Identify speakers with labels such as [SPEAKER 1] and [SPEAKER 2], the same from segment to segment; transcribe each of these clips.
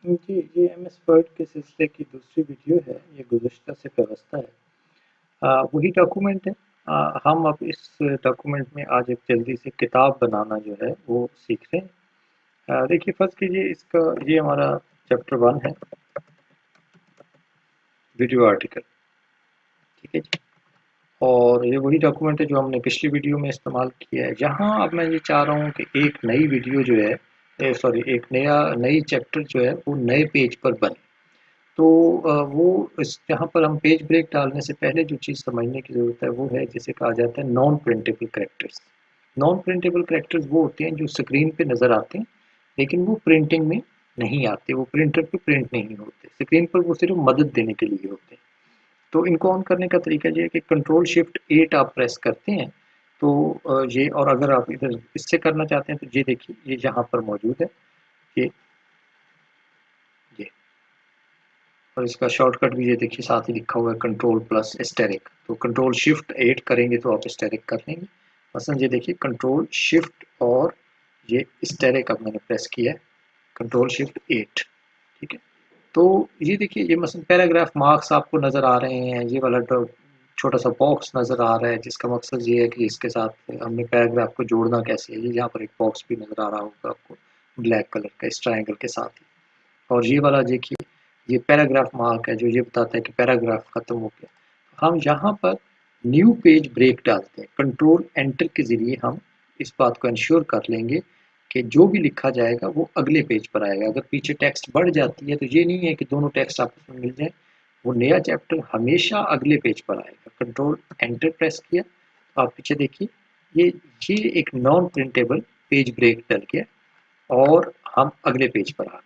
[SPEAKER 1] जी, ये MS word के सिलसिले की दूसरी वीडियो है, ये गुज़श्ता से व्यवस्था है। वही डॉक्यूमेंट है। हम अब इस डॉक्यूमेंट में आज एक जल्दी से किताब बनाना जो है वो सीख रहे हैं। देखिए फ़र्ज़ कीजिए इसका ये हमारा चैप्टर 1 है, वीडियो आर्टिकल, ठीक है जी। और ये वही डॉक्यूमेंट है जो हमने पिछली वीडियो में इस्तेमाल किया है। यहाँ अब मैं ये चाह रहा हूँ कि एक नई वीडियो जो है सॉरी एक नई चैप्टर जो है वो नए पेज पर बने। तो वो इस यहाँ पर हम पेज ब्रेक डालने से पहले जो चीज़ समझने की ज़रूरत है वो है जिसे कहा जाता है non printable characters. Non printable characters वो होते हैं जो स्क्रीन पे नज़र आते हैं लेकिन वो प्रिंटिंग में नहीं आते, वो प्रिंटर पे प्रिंट नहीं होते, स्क्रीन पर वो सिर्फ मदद देने के लिए होते हैं। तो इनको ऑन करने का तरीका ये है कि कंट्रोल शिफ्ट 8 आप प्रेस करते हैं तो ये, और अगर आप इधर इससे करना चाहते हैं तो ये देखिए ये यहाँ पर मौजूद है, ये और इसका शॉर्टकट भी ये देखिए साथ ही लिखा हुआ है कंट्रोल प्लस स्टेरिक। तो कंट्रोल शिफ्ट 8 करेंगे तो आप स्टेरिक कर लेंगे। मसलन ये देखिए कंट्रोल शिफ्ट और ये स्टेरिक अब मैंने प्रेस किया है, कंट्रोल शिफ्ट 8, ठीक है। तो ये देखिए ये मसलन पैराग्राफ मार्क्स आपको नज़र आ रहे हैं, ये वाला छोटा सा बॉक्स नज़र आ रहा है जिसका मकसद ये है कि इसके साथ हमने पैराग्राफ को जोड़ना कैसे है। ये यहाँ पर एक बॉक्स भी नज़र आ रहा होगा आपको ब्लैक कलर का इस ट्रायंगल के साथ ही। और ये वाला देखिए ये पैराग्राफ मार्क है जो ये बताता है कि पैराग्राफ खत्म हो गया। हम यहाँ पर न्यू पेज ब्रेक डालते हैं, कंट्रोल एंटर के ज़रिए हम इस बात को इंश्योर कर लेंगे कि जो भी लिखा जाएगा वो अगले पेज पर आएगा। अगर पीछे टेक्स्ट बढ़ जाती है तो ये नहीं है कि दोनों टेक्स्ट आपस में मिल जाए, वो नया चैप्टर हमेशा अगले पेज पर आएगा। कंट्रोल एंटर प्रेस किया तो आप पीछे देखिए ये ये एक नॉन प्रिंटेबल पेज ब्रेक डल गया और हम अगले पेज पर आ गए।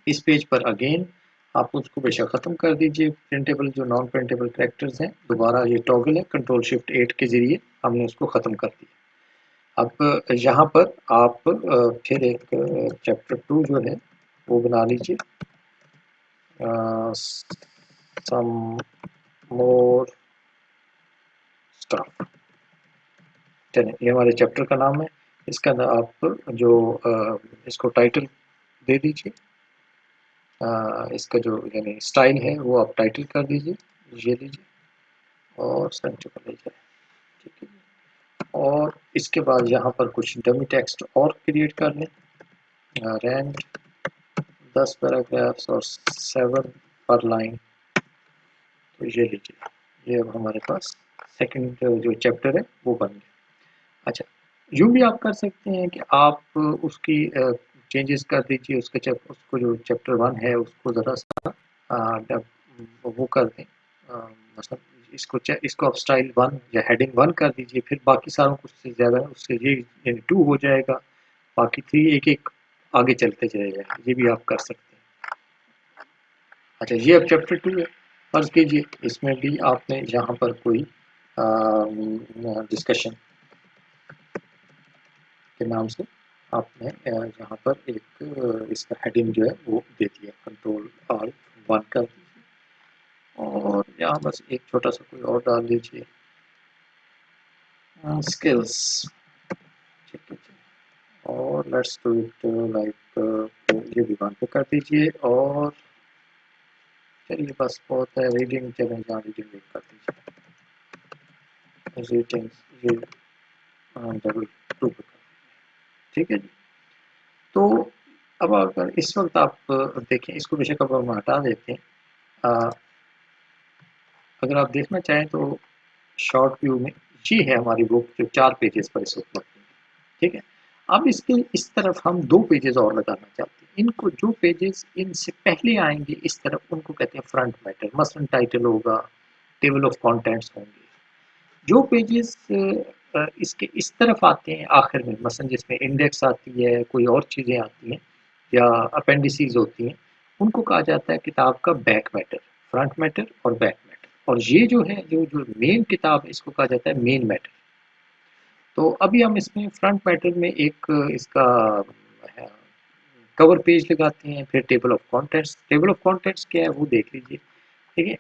[SPEAKER 1] इस पेज पर अगेन आप उसको बेशक ख़त्म कर दीजिए, प्रिंटेबल जो नॉन प्रिंटेबल कैरेक्टर्स हैं, दोबारा ये टॉगल है, कंट्रोल शिफ्ट 8 के ज़रिए हमने उसको ख़त्म कर दिया। अब यहाँ पर आप फिर एक चैप्टर 2 जो है वो बना लीजिए, सम मोर स्टफ। चलिए ये हमारे चैप्टर का नाम है। इसका आप जो इसको टाइटल दे दीजिए, इसका जो यानी स्टाइल है वो आप टाइटल कर दीजिए, ये लीजिए और सेंटर पर ले जाए, ठीक है। और इसके बाद यहाँ पर कुछ डमी टेक्स्ट और क्रिएट कर लें, रैंड 10 पैराग्राफ्स और 7 पर लाइन, तो ये लीजिए, ये अब हमारे पास सेकंड जो चैप्टर है वो बन गया। अच्छा, यूँ भी आप कर सकते हैं कि आप उसकी चेंजेस कर दीजिए, उसको जो चैप्टर 1 है उसको ज़रा सा वो कर दें, मतलब इसको आप स्टाइल 1 या हेडिंग 1 कर दीजिए, फिर बाकी सारों को उससे ज़्यादा उससे ये यानी 2 हो जाएगा, बाकी 3 एक-एक आगे चलते चले जाएंगे, ये भी आप कर सकते हैं। अच्छा, ये अब चैप्टर 2 है। फ़र्ज़ कीजिए इसमें भी आपने यहाँ पर कोई डिस्कशन के नाम से आपने यहाँ पर एक इसका हेडिंग जो है वो दे दिया, कंट्रोल ऑल्ट 1 कर दीजिए और यहाँ बस एक छोटा सा कोई और डाल दीजिए, स्किल्स, ठीक है जी। और लेट्स डू इट लाइक ये भी 1 पे कर दीजिए और चलिए बस बहुत है, रीडिंग चलें जहाँ रीडिंग कर दीजिए, रीडिंग ये डबल 2 पे कर, ठीक है जी। तो अब अगर इस वक्त आप देखें इसको बेशक अब हम हटा देते हैं, अगर आप देखना चाहें तो शॉर्ट व्यू में ये है हमारी बुक जो 4 पेजेस पर इस वक्त लगती है, ठीक है। अब इसके इस तरफ हम 2 पेजेस और लगाना चाहते हैं, इनको जो पेजेस इनसे पहले आएंगे इस तरफ उनको कहते हैं फ्रंट मैटर, मसलन टाइटल होगा, टेबल ऑफ कंटेंट्स होंगे। जो पेजेस इसके इस तरफ आते हैं आखिर में, मसलन जिसमें इंडेक्स आती है, कोई और चीज़ें आती हैं या अपेंडिसेस होती हैं, उनको कहा जाता है किताब का बैक मैटर, फ्रंट मैटर और बैक मैटर। और ये जो है जो जो मेन किताब है इसको कहा जाता है मेन मैटर। तो अभी हम इसमें फ्रंट मैटर में एक इसका कवर पेज लगाते हैं, फिर table of contents. Table of contents क्या है वो देख लीजिए, ठीक है।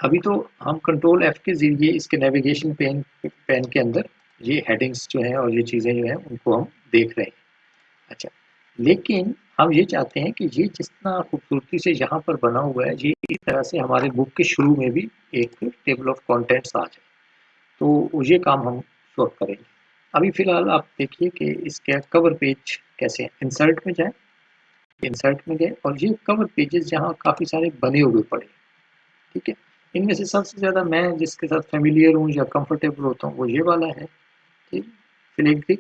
[SPEAKER 1] अभी तो हम कंट्रोल एफ के ज़रिए इसके नेविगेशन पेन के अंदर ये हेडिंग्स जो हैं और ये चीज़ें जो हैं उनको हम देख रहे हैं। अच्छा, लेकिन हम ये चाहते हैं कि ये जितना खूबसूरती से यहाँ पर बना हुआ है, ये इस तरह से हमारे बुक के शुरू में भी एक टेबल ऑफ कंटेंट्स आ जाए। तो ये काम हम उस वक्त करेंगे। अभी फ़िलहाल आप देखिए कि इसके कवर पेज कैसे हैं। इंसर्ट में जाएँ, इंसर्ट में गए और ये कवर पेजेस जहाँ काफ़ी सारे बने हुए पड़े हैं, ठीक है? इनमें से सबसे ज़्यादा मैं जिसके साथ फ़ैमिलियर हूँ या कंफर्टेबल होता हूँ, वो ये वाला है, ठीक? फिलिग्री।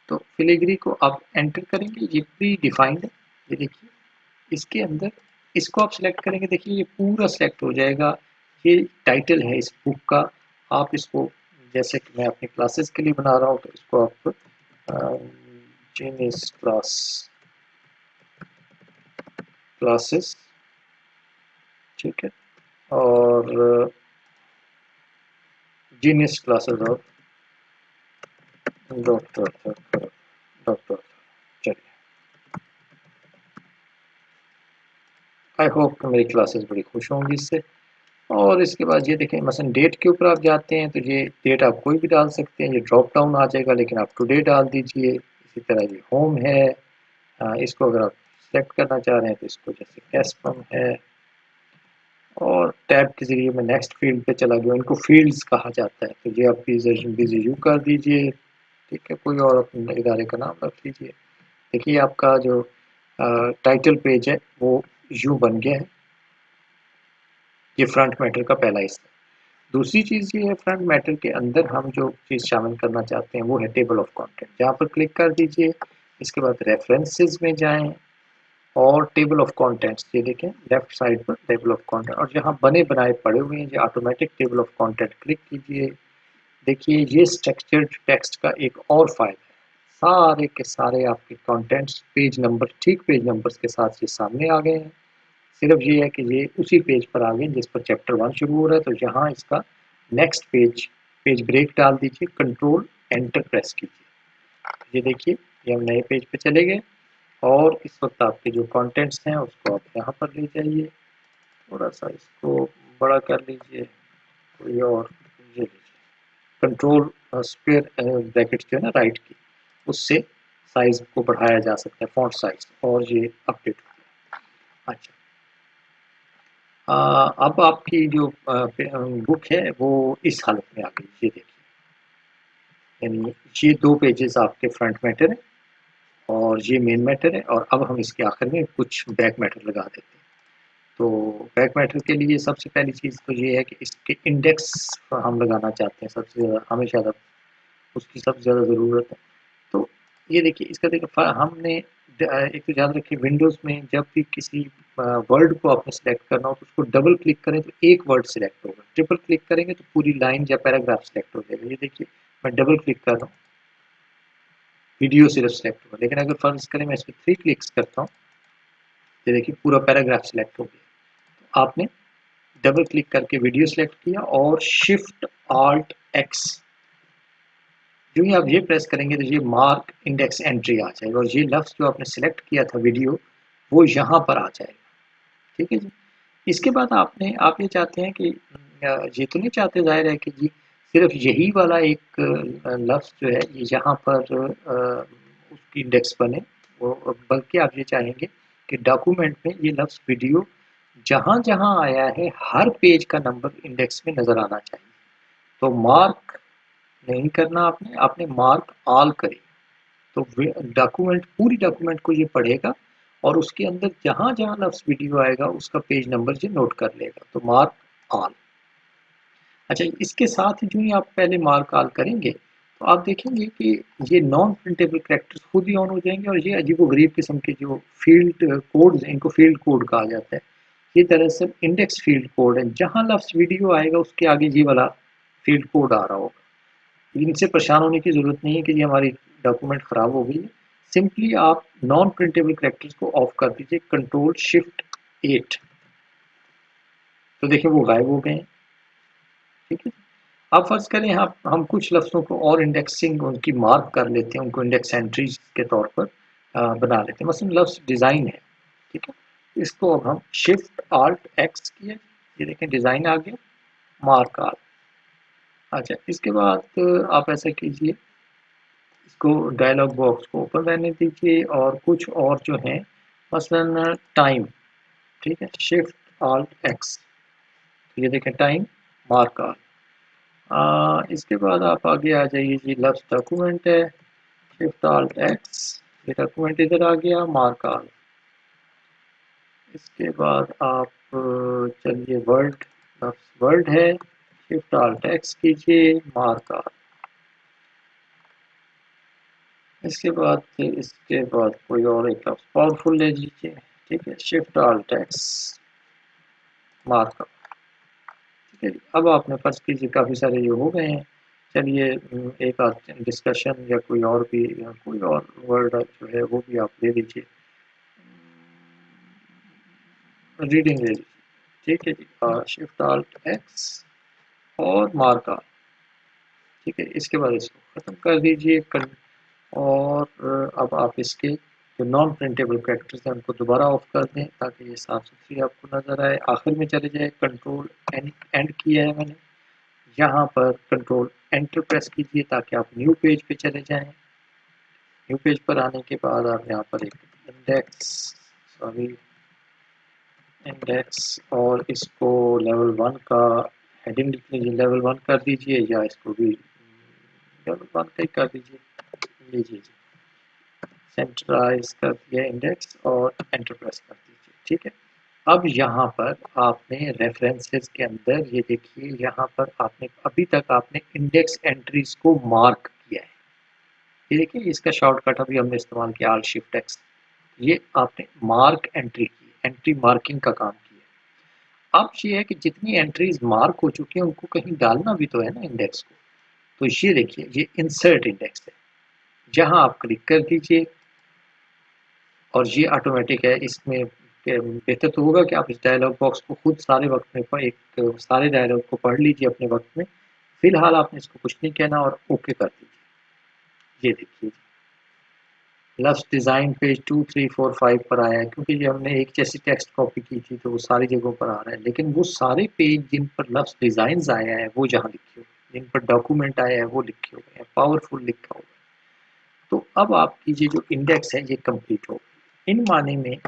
[SPEAKER 1] तो फिलिग्री को आप एंटर करेंगे, ये प्री डिफाइंड है, ये देखिए। इसके अंदर इसको आप सिलेक्ट करेंगे, देखिए ये पूरा सिलेक्ट हो जाएगा। ये टाइटल है इस बुक का। आप इसको, जैसे कि मैं अपनी क्लासेस के लिए बना रहा हूँ, तो इसको आप जीनियस क्लासेस, ठीक है, और जीनियस क्लासेस और डॉक्टर डॉक्टर, चलिए। आई होप कि मेरी क्लासेस बड़ी खुश होंगी इससे। और इसके बाद ये देखें, मसलन डेट के ऊपर आप जाते हैं तो ये डेट आप कोई भी डाल सकते हैं, ये ड्रॉप डाउन आ जाएगा, लेकिन आप टुडे डाल दीजिए। इसी तरह ये होम है, इसको अगर आप सेलेक्ट करना चाह रहे हैं तो इसको जैसे कैस्पम है, और टैब के ज़रिए मैं नेक्स्ट फील्ड पे चला गया। इनको फील्ड्स कहा जाता है, तो ये आप बिजी यू कर दीजिए, ठीक है। कोई और अपने इदारे का नाम रख लीजिए। देखिए आपका जो टाइटल पेज है वो यू बन गया है। ये फ्रंट मैटर का पहला हिस्सा। दूसरी चीज़ ये है, फ्रंट मैटर के अंदर हम जो चीज़ शामिल करना चाहते हैं वो है टेबल ऑफ कंटेंट। यहाँ पर क्लिक कर दीजिए। इसके बाद रेफरेंसेस में जाएं और टेबल ऑफ कंटेंट्स, ये देखें लेफ्ट साइड पर टेबल ऑफ कंटेंट, और जहाँ बने बनाए पड़े हुए हैं ये automatic table of content click कीजिए। देखिए ये स्ट्रक्चर्ड टेक्स्ट का एक और फायदा है, सारे के सारे आपके कंटेंट्स पेज नंबर, ठीक पेज नंबर्स के साथ ये सामने आ गए हैं। सिर्फ ये है कि ये उसी पेज पर आ गए जिस पर चैप्टर 1 शुरू हो रहा है, तो यहाँ इसका नेक्स्ट पेज, पेज ब्रेक डाल दीजिए, कंट्रोल एंटर प्रेस कीजिए। ये देखिए ये हम नए पेज पे चले गए, और इस वक्त आपके जो कंटेंट्स हैं उसको आप यहाँ पर ले जाइए, थोड़ा सा इसको बड़ा कर लीजिए, कोई और ये लीजिए, कंट्रोल स्क्वायर ब्रैकेट जो है ना राइट की, उससे साइज को बढ़ाया जा सकता है, फॉन्ट साइज, और ये अपडेट हो गया। अच्छा, अब आपकी जो बुक है वो इस हालत में आ गई, ये देखिए। यानी ये दो पेजेस आपके फ्रंट मैटर है और ये मेन मैटर है, और अब हम इसके आखिर में कुछ बैक मैटर लगा देते हैं। तो बैक मैटर के लिए सबसे पहली चीज़ तो ये है कि इसके इंडेक्स हम लगाना चाहते हैं, सबसे ज़्यादा हमें ज़्यादा उसकी सबसे ज़्यादा ज़रूरत है। तो ये देखिए इसका देखिए हमने एक तो याद रखिए, विंडोज़ में जब भी किसी वर्ड को आपने सेलेक्ट करना हो तो उसको डबल क्लिक करें तो एक वर्ड सेलेक्ट होगा, ट्रिपल क्लिक करेंगे तो पूरी लाइन या पैराग्राफ सेलेक्ट हो जाएगा। ये देखिए मैं डबल क्लिक कर रहा हूँ, वीडियो सिर्फ सेलेक्ट होगा, लेकिन अगर फर्ज करें मैं इस पर 3 क्लिक्स करता हूँ, ये देखिए पूरा पैराग्राफ सेलेक्ट हो गया। तो आपने डबल क्लिक करके वीडियो सेलेक्ट किया और शिफ्ट आल्ट एक्स, जो ही आप ये प्रेस करेंगे तो ये मार्क इंडेक्स एंट्री आ जाएगा, और ये लफ्ज़ जो आपने सेलेक्ट किया था वीडियो, वो यहाँ पर आ जाएगा, ठीक है जी। इसके बाद आप ये चाहते हैं कि ये तो नहीं चाहते ज़ाहिर है कि जी सिर्फ यही वाला एक लफ्ज़ जो है ये यहाँ पर उसकी इंडेक्स बने, वो बल्कि आप ये चाहेंगे कि डॉक्यूमेंट में ये लफ्ज़ वीडियो जहाँ जहाँ आया है हर पेज का नंबर इंडेक्स में नज़र आना चाहिए। तो मार्क नहीं करना आपने, आपने मार्क ऑल करी, तो डॉक्यूमेंट, पूरी डॉक्यूमेंट को ये पढ़ेगा और उसके अंदर जहाँ जहाँ लफ्ज़ वीडियो आएगा उसका पेज नंबर ये नोट कर लेगा, तो मार्क ऑल। अच्छा, इसके साथ ही जो ही आप पहले मार्क ऑल करेंगे तो आप देखेंगे कि ये नॉन प्रिंटेबल कैरेक्टर्स खुद ही ऑन हो जाएंगे, और ये अजीबोगरीब किस्म के जो फील्ड कोड्स हैं इनको फील्ड कोड कहा जाता है। ये दरअसल इंडेक्स फील्ड कोड है, जहाँ लफ्ज़ वीडियो आएगा उसके आगे ये वाला फील्ड कोड आ रहा होगा। इनसे परेशान होने की ज़रूरत नहीं है कि ये हमारी डॉक्यूमेंट ख़राब हो गई है। सिंपली आप नॉन प्रिंटेबल कैरेक्टर्स को ऑफ कर दीजिए, कंट्रोल शिफ्ट 8, तो देखिए वो गायब हो गए हैं, ठीक है। अब फर्ज करें हम कुछ लफ्ज़ों को और इंडेक्सिंग उनकी मार्क कर लेते हैं, उनको इंडेक्स एंट्रीज के तौर पर बना लेते हैं। मसलन लफ्ज़ डिज़ाइन है, ठीक है, इसको अब हम शिफ्ट आल्ट एक्स किए, ये देखें डिज़ाइन आ गया, मार्क आ। अच्छा, इसके बाद आप ऐसा कीजिए, इसको डायलॉग बॉक्स को ओपन रहने दीजिए, और कुछ और जो हैं मसलन टाइम, ठीक है, शिफ्ट ऑल्ट एक्स, ये देखें टाइम, मार्क ऑल। इसके बाद आप आगे आ जाइए जी, लफ्स डॉक्यूमेंट है, शिफ्ट ऑल्ट एक्स, ये डॉक्यूमेंट इधर आ गया, मार्क ऑल। इसके बाद आप चलिए वर्ड, लफ्स वर्ड है, शिफ्ट ऑल्ट एक्स कीजिए, मार्क ऑल। इसके बाद कोई और एक लफ्स पावरफुल ले लीजिए, ठीक है, shift alt x, mark all. ठीक है जी, अब आपने फर्ज कीजिए काफ़ी सारे ये हो गए हैं। चलिए एक आध डिस्कशन या कोई और भी, या कोई और वर्ड जो है वो भी आप ले लीजिए, रीडिंग ले लीजिए, ठीक है जी, शिफ्ट ऑल्ट एक्स और मार्क ऑल। ठीक है, इसके बाद इसको ख़त्म कर दीजिए और अब आप इसके जो नॉन प्रिंटेबल कैरेक्टर्स हैं उनको दोबारा ऑफ कर दें ताकि ये साफ सुथरी आपको नज़र आए, आखिर में चले जाए। कंट्रोल एंड किया है मैंने, यहाँ पर कंट्रोल एंटर प्रेस कीजिए ताकि आप न्यू पेज पे चले जाएं। न्यू पेज पर आने के बाद आप यहाँ पर एक इंडेक्स और इसको लेवल 1 का हेडिंग लिख लीजिए, लेवल 1 कर दीजिए, या इसको भी लेवल 1 का ही कर दीजिए, लीजिए सेंट्रलाइज कर दिया इंडेक्स और एंटर प्रेस कर दीजिए। ठीक है, अब यहाँ पर आपने रेफरेंसेस के अंदर ये देखिए, यहाँ पर आपने अभी तक आपने इंडेक्स एंट्रीज को मार्क किया है। ये देखिए, इसका शॉर्टकट अभी हमने इस्तेमाल किया आल्ट शिफ्ट एक्स, ये आपने मार्क एंट्री की, एंट्री मार्किंग का काम किया। अब ये है कि जितनी एंट्रीज मार्क हो चुकी हैं उनको कहीं डालना भी तो है ना इंडेक्स को। तो ये देखिए, ये इंसर्ट इंडेक्स है, जहां आप क्लिक कर दीजिए और ये ऑटोमेटिक है। इसमें बेहतर तो होगा कि आप इस डायलॉग बॉक्स को खुद सारे वक्त में सारे डायलॉग को पढ़ लीजिए अपने वक्त में। फिलहाल आपने इसको कुछ नहीं कहना और ओके कर दीजिए। ये देखिए, लफ्स डिज़ाइन पेज 2, 3, 4, 5 पर आया है, क्योंकि ये हमने एक जैसी टेक्स्ट कॉपी की थी तो वो सारी जगहों पर आ रहा है, लेकिन वो सारे पेज जिन पर लफ्स डिज़ाइन आया है वो जहाँ लिखे हुए, जिन पर डॉक्यूमेंट आया है वो लिखे हुए हैं, पावरफुल लिखा हुआ है। तो अब आपकी ये जो इंडेक्स है ये कंप्लीट हो, इन माने में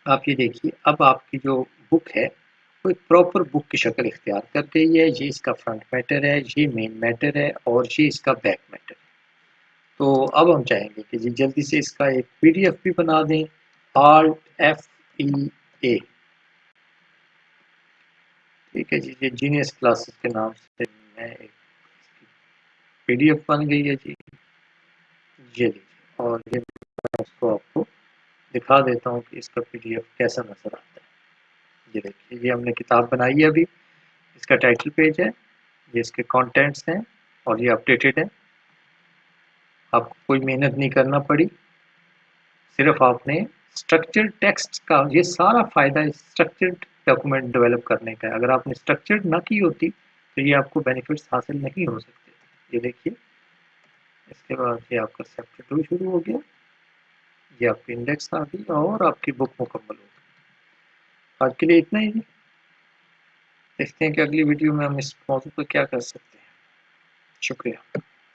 [SPEAKER 1] आप ये देखिए, अब आपकी जो बुक है वो एक प्रॉपर बुक की शक्ल इख्तियार कर गई है। ये इसका फ्रंट मैटर है, ये मेन मैटर है और ये इसका बैक मैटर है। तो अब हम चाहेंगे कि जी जल्दी से इसका एक पीडीएफ भी बना दें, Alt F E A, ठीक है जी, ये जीनियस क्लासेस के नाम से मैं एक पीडीएफ बन गई है जी, ये लीजिए। और ये मैं इसको आपको दिखा देता हूँ कि इसका पीडीएफ कैसा नजर आता है। ये देखिए, ये हमने किताब बनाई है अभी, इसका टाइटल पेज है, ये इसके कंटेंट्स हैं और ये अपडेटेड है। आपको कोई मेहनत नहीं करना पड़ी, सिर्फ आपने स्ट्रक्चर्ड टेक्स्ट का, ये सारा फ़ायदा स्ट्रक्चर्ड डॉक्यूमेंट डेवलप करने का है। अगर आपने स्ट्रक्चर्ड ना की होती तो ये आपको बेनिफिट्स हासिल नहीं हो सकते। ये देखिए, इसके बाद ये आपका चैप्टर 2 शुरू हो गया, ये आपकी इंडेक्स आ गई और आपकी बुक मुकम्मल हो गई। आज के लिए इतना ही। देखते हैं कि अगली वीडियो में हम इस मौजू पर क्या कर सकते हैं। शुक्रिया।